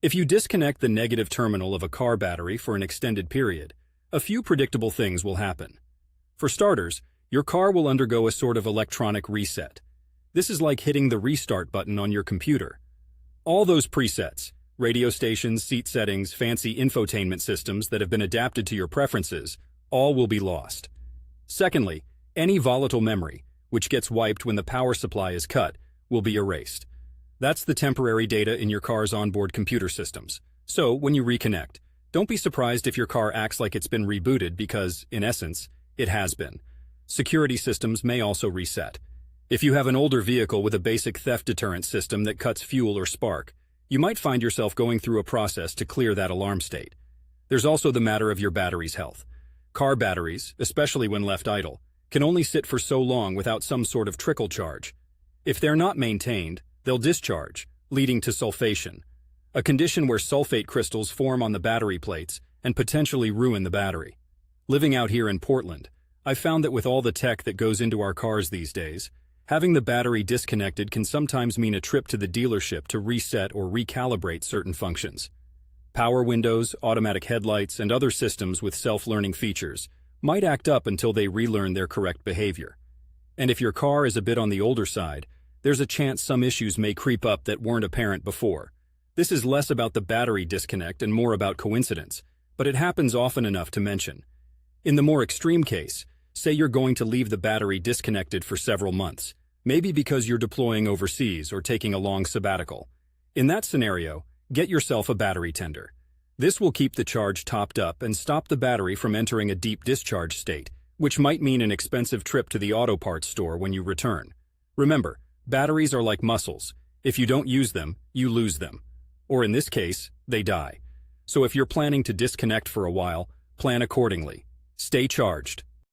If you disconnect the negative terminal of a car battery for an extended period, a few predictable things will happen. For starters, your car will undergo a sort of electronic reset. This is like hitting the restart button on your computer. All those presets, radio stations, seat settings, fancy infotainment systems that have been adapted to your preferences, all will be lost. Secondly, any volatile memory, which gets wiped when the power supply is cut, will be erased. That's the temporary data in your car's onboard computer systems. So, when you reconnect, don't be surprised if your car acts like it's been rebooted because, in essence, it has been. Security systems may also reset. If you have an older vehicle with a basic theft deterrent system that cuts fuel or spark, you might find yourself going through a process to clear that alarm state. There's also the matter of your battery's health. Car batteries, especially when left idle, can only sit for so long without some sort of trickle charge. If they're not maintained, they'll discharge, leading to sulfation, a condition where sulfate crystals form on the battery plates and potentially ruin the battery. Living out here in Portland, I've found that with all the tech that goes into our cars these days, having the battery disconnected can sometimes mean a trip to the dealership to reset or recalibrate certain functions. Power windows, automatic headlights, and other systems with self-learning features might act up until they relearn their correct behavior. And if your car is a bit on the older side, there's a chance some issues may creep up that weren't apparent before. This is less about the battery disconnect and more about coincidence, but it happens often enough to mention. In the more extreme case, say you're going to leave the battery disconnected for several months, maybe because you're deploying overseas or taking a long sabbatical. In that scenario, get yourself a battery tender. This will keep the charge topped up and stop the battery from entering a deep discharge state, which might mean an expensive trip to the auto parts store when you return. Remember, batteries are like muscles. If you don't use them, you lose them. Or in this case, they die. So if you're planning to disconnect for a while, plan accordingly. Stay charged.